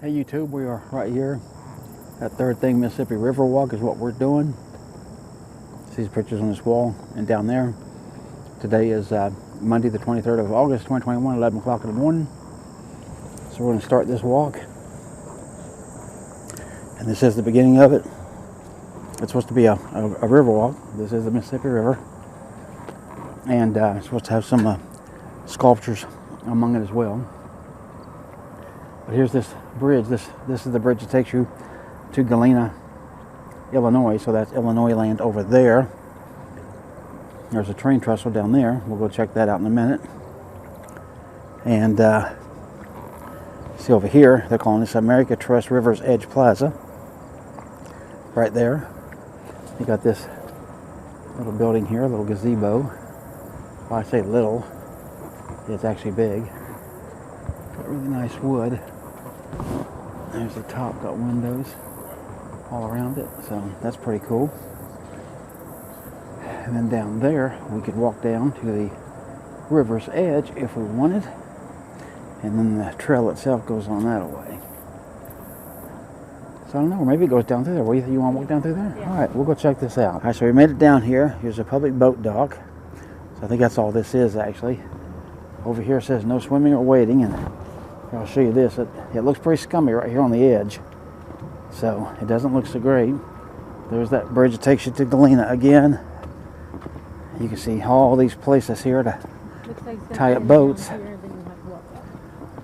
Hey YouTube, we are right here. That third thing, Mississippi River Walk, is what we're doing. See these pictures on this wall and down there. Today is Monday the 23rd of August 2021, 11 o'clock in the morning. So we're going to start this walk. And this is the beginning of it. It's supposed to be a river walk. This is the Mississippi River. And it's supposed to have some sculptures among it as well. But here's this bridge. This is the bridge that takes you to Galena, Illinois. So that's Illinois land over there. There's a train trestle down there. We'll go check that out in a minute. And see over here, they're calling this America Trust River's Edge Plaza. Right there. You got this little building here, a little gazebo. Well, I say little, it's actually big. Got really nice wood. There's the top, got windows all around it, so that's pretty cool. And then down there, we could walk down to the river's edge if we wanted. And then the trail itself goes on that way. So I don't know, maybe it goes down through there. What do you think? You want to walk down through there? Yeah. All right, we'll go check this out. All right, so we made it down here. Here's a public boat dock. So I think that's all this is actually. Over here it says no swimming or wading, and I'll show you this. It looks pretty scummy right here on the edge. So it doesn't look so great. There's that bridge that takes you to Galena again. You can see all these places here to tie up boats.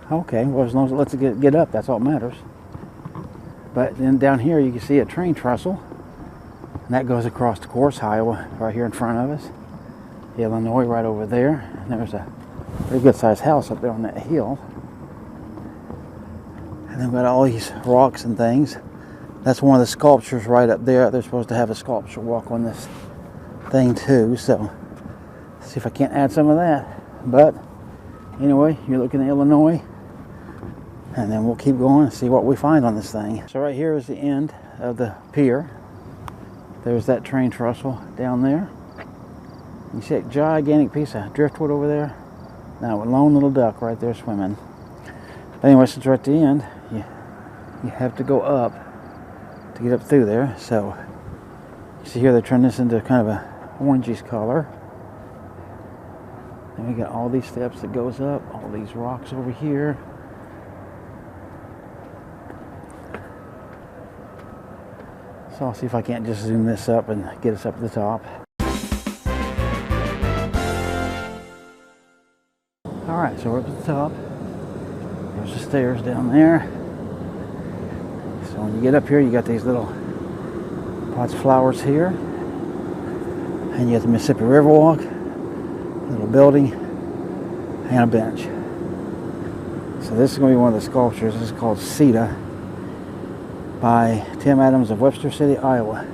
Okay, well as long as it lets it get up, that's all that matters. But then down here you can see a train trestle. And that goes across the course, Iowa, right here in front of us. Illinois right over there. And there's a pretty good sized house up there on that hill. And then we've got all these rocks and things. That's one of the sculptures right up there. They're supposed to have a sculpture walk on this thing too. So let's see if I can't add some of that. But anyway, you're looking at Illinois. And then we'll keep going and see what we find on this thing. So right here is the end of the pier. There's that train trestle down there. You see a gigantic piece of driftwood over there? Now a lone little duck right there swimming. But anyway, since we're at the end, you have to go up to get up through there. So you see here they turn this into kind of a orangish color. Then we got all these steps that goes up, all these rocks over here. So I'll see if I can't just zoom this up and get us up to the top. Alright, so we're up at the top. There's the stairs down there. So when you get up here, you got these little pots of flowers here. And you got the Mississippi River Walk, a little building, and a bench. So this is going to be one of the sculptures. This is called Sita by Tim Adams of Webster City, Iowa.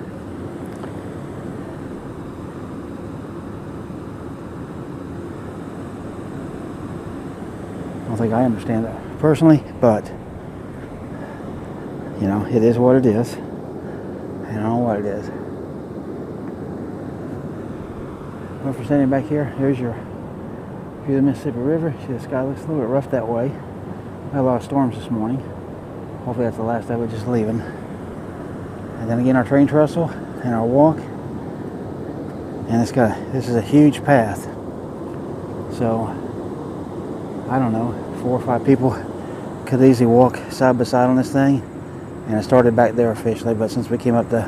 I don't think I understand it personally, but you know, it is what it is. And I don't know what it is. Well, for standing back here, here's your view of the Mississippi River. See, the sky looks a little bit rough that way. We had a lot of storms this morning. Hopefully that's the last day we're just leaving. And then again, our train trestle and our walk. And this is a huge path. So I don't know, 4 or 5 people could easily walk side by side on this thing. And it started back there officially, but since we came up the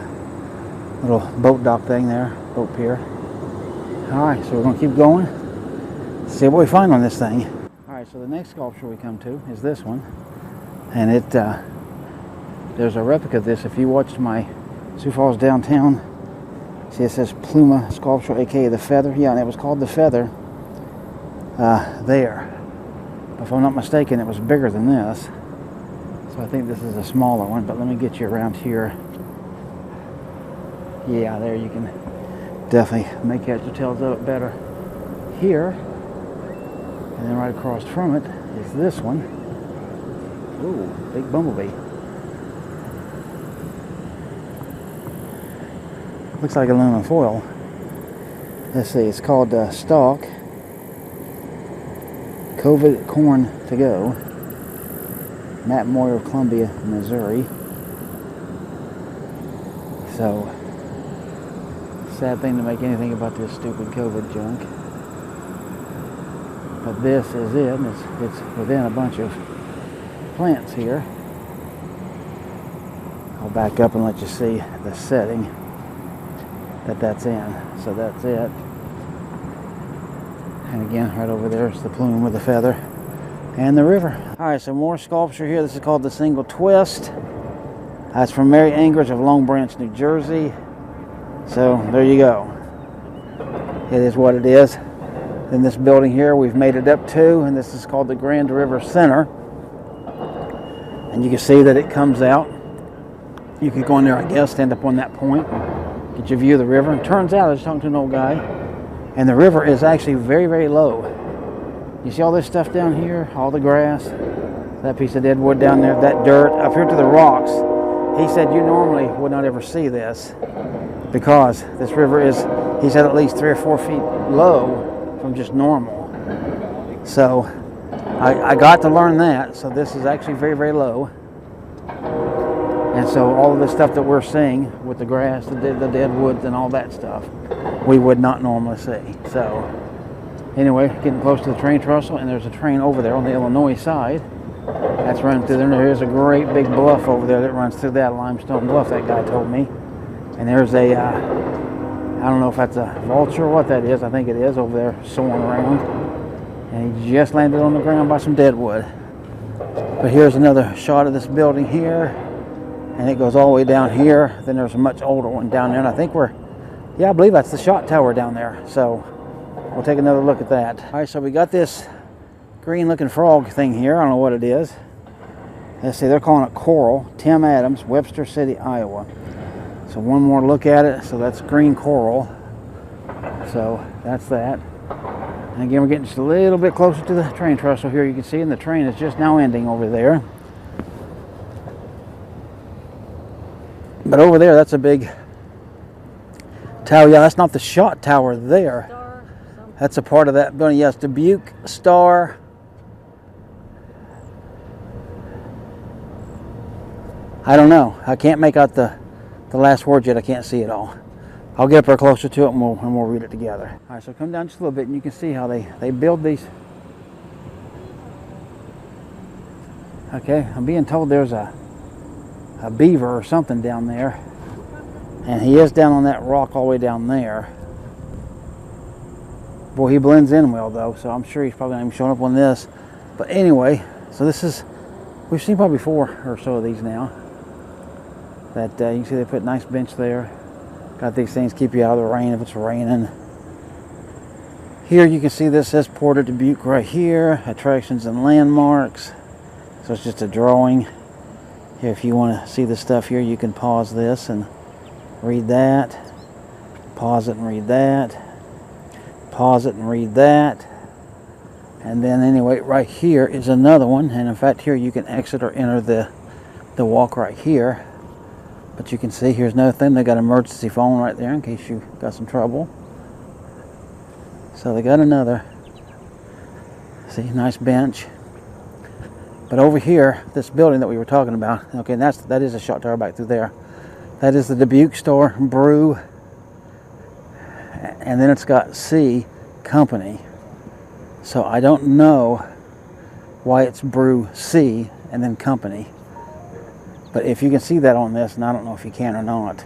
little boat dock thing there, boat pier. Alright, so we're going to keep going, see what we find on this thing. Alright, so the next sculpture we come to is this one. And there's a replica of this. If you watched my Sioux Falls Downtown, see it says Pluma Sculpture, aka the Feather. Yeah, and it was called the Feather there. If I'm not mistaken, it was bigger than this. So I think this is a smaller one, but let me get you around here. Yeah, there you can definitely make heads or tails of it better. Here, and then right across from it is this one. Ooh, big bumblebee. Looks like aluminum foil. Let's see, it's called Stalk. COVID corn to go. Matt Moyer, Columbia, Missouri. So, sad thing to make anything about this stupid COVID junk. But this is it, and it's within a bunch of plants here. I'll back up and let you see the setting that's in. So that's it. And again, right over there is the plume with the feather and the river. All right, so more sculpture here. This is called the Single Twist. That's from Mary Anger's of Long Branch, New Jersey. So there you go. It is what it is. In this building here, we've made it up to, and this is called the Grand River Center. And you can see that it comes out. You could go in there, I guess, stand up on that point, get your view of the river. And turns out, I was talking to an old guy, and the river is actually very, very low. You see all this stuff down here, all the grass, that piece of dead wood down there, that dirt, up here to the rocks. He said you normally would not ever see this because this river is, he said, at least 3 or 4 feet low from just normal. So I got to learn that. So this is actually very, very low. And so all of the stuff that we're seeing with the grass, the dead woods and all that stuff, we would not normally see. So anyway, getting close to the train trestle, and there's a train over there on the Illinois side. That's running through there. There's a great big bluff over there that runs through that limestone bluff, that guy told me. And there's a, I don't know if that's a vulture or what that is. I think it is over there soaring around. And he just landed on the ground by some dead wood. But here's another shot of this building here. And it goes all the way down here. Then there's a much older one down there. And I think I believe that's the shot tower down there. So we'll take another look at that. All right, so we got this green looking frog thing here. I don't know what it is. Let's see, they're calling it coral. Tim Adams, Webster City, Iowa. So one more look at it. So that's green coral. So that's that. And again, we're getting just a little bit closer to the train trestle here. You can see, and the train is just now ending over there. But over there, that's a big tower. Yeah, that's not the shot tower there. That's a part of that building. Yes, Dubuque Star. I don't know. I can't make out the last word yet. I can't see it all. I'll get up there closer to it and we'll read it together. All right, so come down just a little bit and you can see how they build these. Okay, I'm being told there's a beaver or something down there. And he is down on that rock all the way down there. Boy, he blends in well though, so I'm sure he's probably not even showing up on this. But anyway, so this is, we've seen probably 4 or so of these now. That you can see they put a nice bench there. Got these things keep you out of the rain if it's raining. Here you can see this says Port of Dubuque right here. Attractions and landmarks. So it's just a drawing. Here, if you want to see the stuff here, you can pause this and read that. Pause it and read that. Pause it and read that. And then anyway, right here is another one. And in fact, here you can exit or enter the walk right here. But you can see here's another thing. They got an emergency phone right there in case you got some trouble. So they got another. See, nice bench. But over here, this building that we were talking about, okay, and that is a shot tower back through there. That is the Dubuque Store Brew. And then it's got C Company. So I don't know why it's Brew C and then Company. But if you can see that on this, and I don't know if you can or not.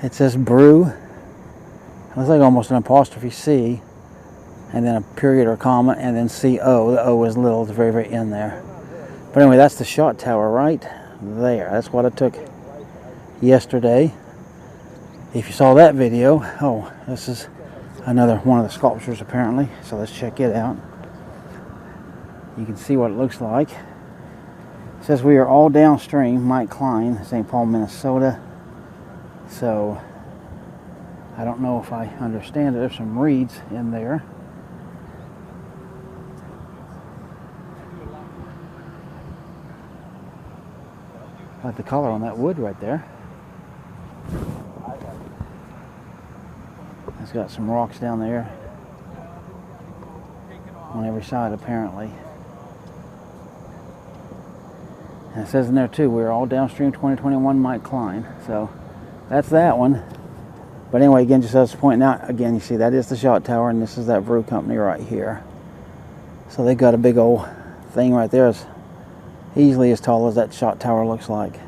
It says Brew. It looks like almost an apostrophe C. And then a period or comma, and then C-O. The O is little, it's very, very in there. But anyway, that's the shot tower right there. That's what I took yesterday. If you saw that video, oh, this is another one of the sculptures apparently. So let's check it out. You can see what it looks like. It says we are all downstream, Mike Klein, St. Paul, Minnesota. So I don't know if I understand it. There's some reeds in there. I like the color on that wood right there. It's got some rocks down there on every side apparently. And it says in there too, we're all Downstream 2021 Mike Klein. So that's that one. But anyway, again, just as pointing out, again, you see that is the shot tower, and this is that brew company right here. So they got a big old thing right there, as easily as tall as that shot tower looks like.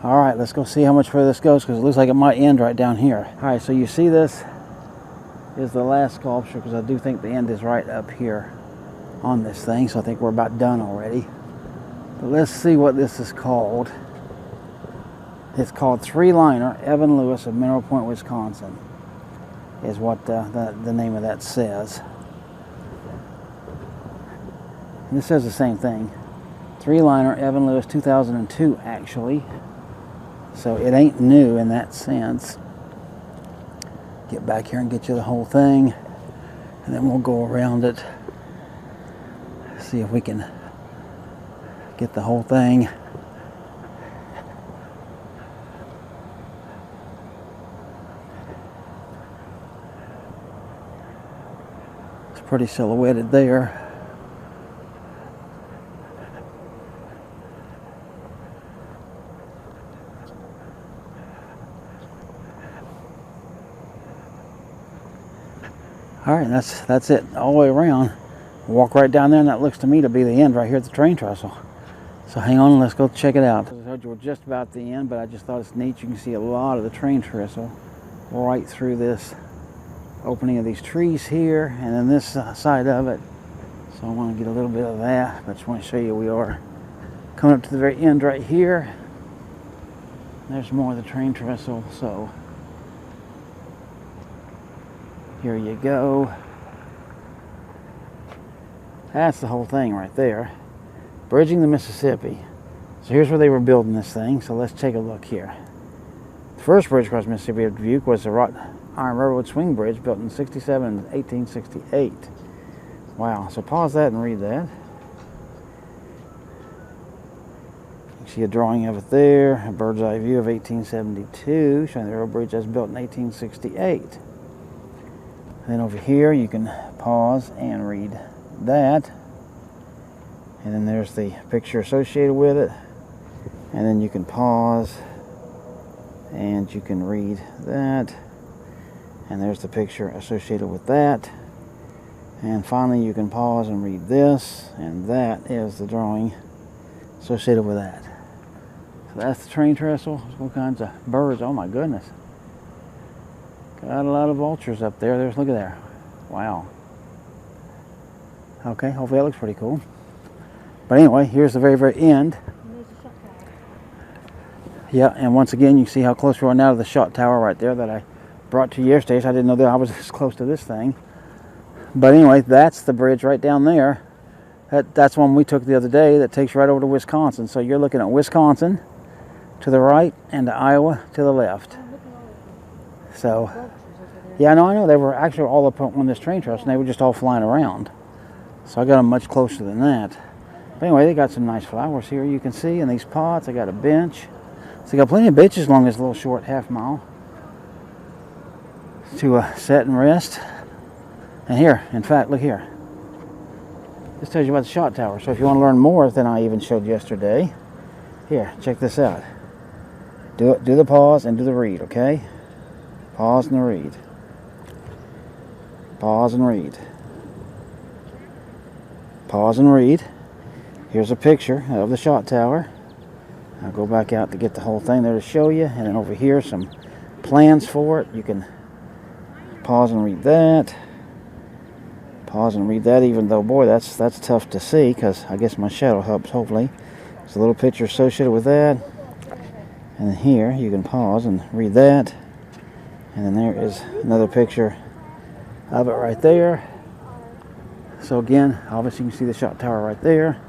All right, let's go see how much further this goes, because it looks like it might end right down here. All right, so you see this is the last sculpture, because I do think the end is right up here on this thing, so I think we're about done already. But let's see what this is called. It's called Three Liner Evan Lewis of Mineral Point, Wisconsin, is what the name of that says. And this says the same thing. Three Liner Evan Lewis 2002 actually. So it ain't new in that sense. Get back here and get you the whole thing, and then we'll go around it. See if we can get the whole thing. Pretty silhouetted there. All right, that's it all the way around. Walk right down there, and that looks to me to be the end right here at the train trestle. So hang on, let's go check it out. I told you we're just about the end, but I just thought it's neat. You can see a lot of the train trestle right through this opening of these trees here, and then this side of it. So I want to get a little bit of that, but I just want to show you we are coming up to the very end right here. There's more of the train trestle, so here you go. That's the whole thing right there. Bridging the Mississippi. So here's where they were building this thing, so let's take a look here. The first bridge across Mississippi at Dubuque was the wrought iron railroad swing bridge built in 67 and 1868. Wow, so pause that and read that. You see a drawing of it there, a bird's eye view of 1872, showing the railroad bridge that was built in 1868. Then over here you can pause and read that. And then there's the picture associated with it. And then you can pause and you can read that. And there's the picture associated with that. And finally you can pause and read this, and that is the drawing associated with that. So that's the train trestle. There's all kinds of birds. Oh my goodness. Got a lot of vultures up there. Look at there. Wow. Okay, hopefully that looks pretty cool. But anyway, here's the very, very end. Yeah, and once again you see how close we are now to the shot tower right there that I brought to you yesterday, so I didn't know that I was this close to this thing. But anyway, that's the bridge right down there. That's one we took the other day that takes you right over to Wisconsin. So you're looking at Wisconsin to the right and Iowa to the left. So, yeah, I know. They were actually all up on this train trestle, and they were just all flying around. So I got them much closer than that. But anyway, they got some nice flowers here you can see in these pots. I got a bench. So they got plenty of benches along this little short half mile to set and rest. And here, in fact, look here. This tells you about the shot tower. So if you want to learn more than I even showed yesterday, here, check this out. Do the pause and do the read, okay? Pause and the read. Pause and read. Pause and read. Here's a picture of the shot tower. I'll go back out to get the whole thing there to show you. And then over here, some plans for it. You can pause and read that. Pause and read that, even though, boy, that's tough to see, because I guess my shadow helps, hopefully. There's a little picture associated with that. And then here, you can pause and read that. And then there is another picture of it right there. So again, obviously you can see the shot tower right there.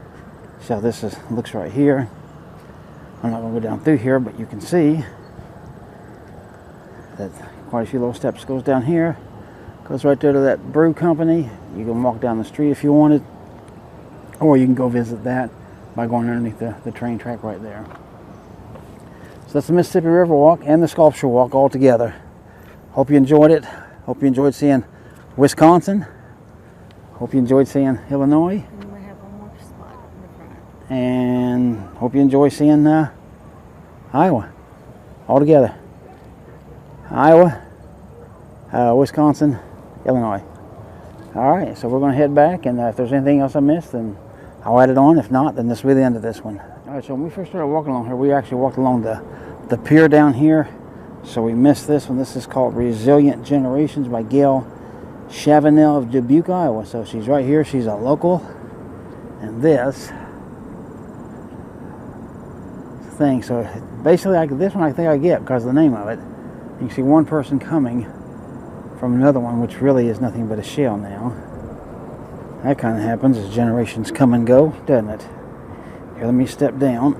See how this looks right here. I'm not going to go down through here, but you can see that quite a few little steps goes down here. Goes right there to that brew company. You can walk down the street if you wanted, or you can go visit that by going underneath the train track right there. So that's the Mississippi River Walk and the Sculpture Walk all together. Hope you enjoyed it. Hope you enjoyed seeing Wisconsin. Hope you enjoyed seeing Illinois. And we have one more spot in the front. And hope you enjoy seeing Iowa all together. Iowa, Wisconsin, Illinois. Alright, so we're going to head back, and if there's anything else I missed, then I'll add it on. If not, then this will be the end of this one. Alright, so when we first started walking along here, we actually walked along the pier down here. So we missed this one. This is called Resilient Generations by Gail Chavanel of Dubuque, Iowa. So she's right here. She's a local. And this thing. So basically, this one I think I get because of the name of it. You can see one person coming from another one, which really is nothing but a shell now. That kind of happens as generations come and go, doesn't it? Here, let me step down.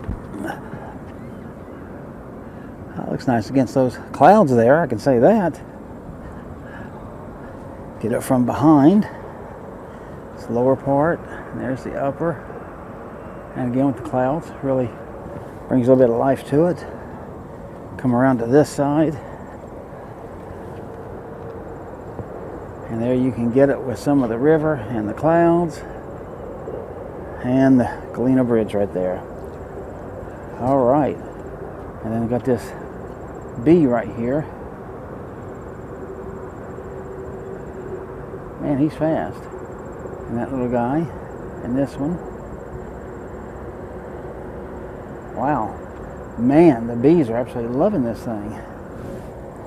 That looks nice against those clouds there, I can say that. Get it from behind. It's the lower part, and there's the upper. And again with the clouds, really brings a little bit of life to it. Come around to this side. And there you can get it with some of the river and the clouds. And the Galena Bridge right there. Alright. And then we got this bee right here. Man, he's fast. And that little guy. And this one. Wow. Man, the bees are absolutely loving this thing.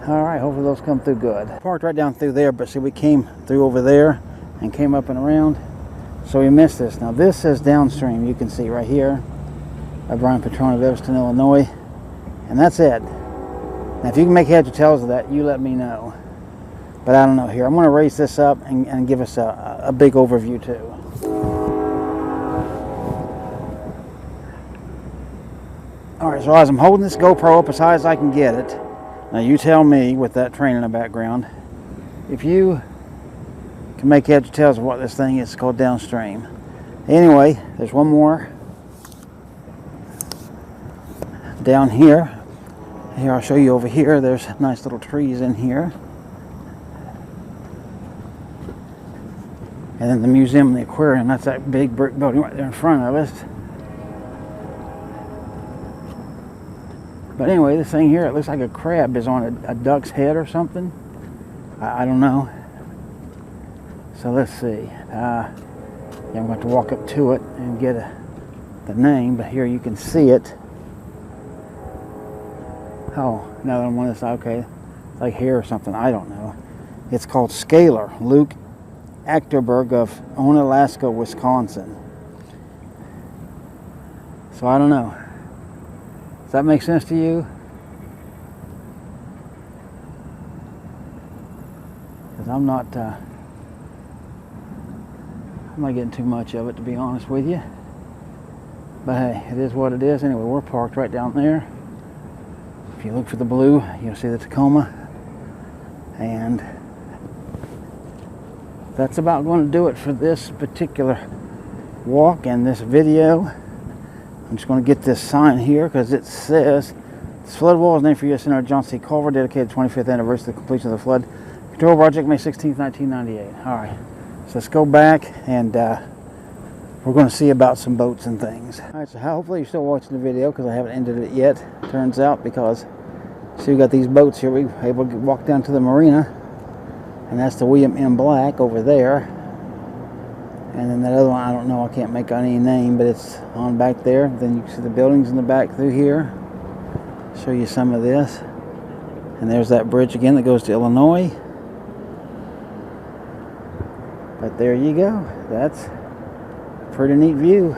Alright, hopefully those come through good. Parked right down through there, but see, we came through over there and came up and around. So we missed this. Now this says Downstream, you can see right here. By Brian Petrone of Evanston, Illinois. And that's it. Now if you can make heads or tails of that, you let me know. But I don't know here. I'm going to raise this up and give us a big overview too. Alright, so as I'm holding this GoPro up as high as I can get it, now you tell me with that train in the background, if you can make heads or tails of what this thing is. It's called Downstream. Anyway, there's one more down here. Here, I'll show you over here. There's nice little trees in here. And then the museum and the aquarium, that's that big brick building right there in front of us. But anyway, this thing here, it looks like a crab is on a duck's head or something. I don't know. So let's see. Yeah, I'm going to have to walk up to it and get the name, but here you can see it. Oh, another one is okay, like here or something, I don't know. It's called Scalar, Luke Achterberg of Onalaska, Wisconsin. So I don't know. Does that make sense to you? Because I'm not getting too much of it, to be honest with you. But hey, it is what it is. Anyway, we're parked right down there. If you look for the blue, you'll see the Tacoma. And that's about going to do it for this particular walk and this video. I'm just going to get this sign here because it says, "This flood wall is named for U.S. Senator John C. Culver, dedicated 25th anniversary of the completion of the flood control project, May 16, 1998. All right, so let's go back and we're going to see about some boats and things. All right, so hopefully you're still watching the video because I haven't ended it yet, turns out, because see, we got these boats here. We're able to walk down to the marina, and that's the William M. Black over there. And then that other one, I don't know, I can't make out any name, but it's on back there. Then you can see the buildings in the back through here. Show you some of this. And there's that bridge again that goes to Illinois. But there you go. That's a pretty neat view.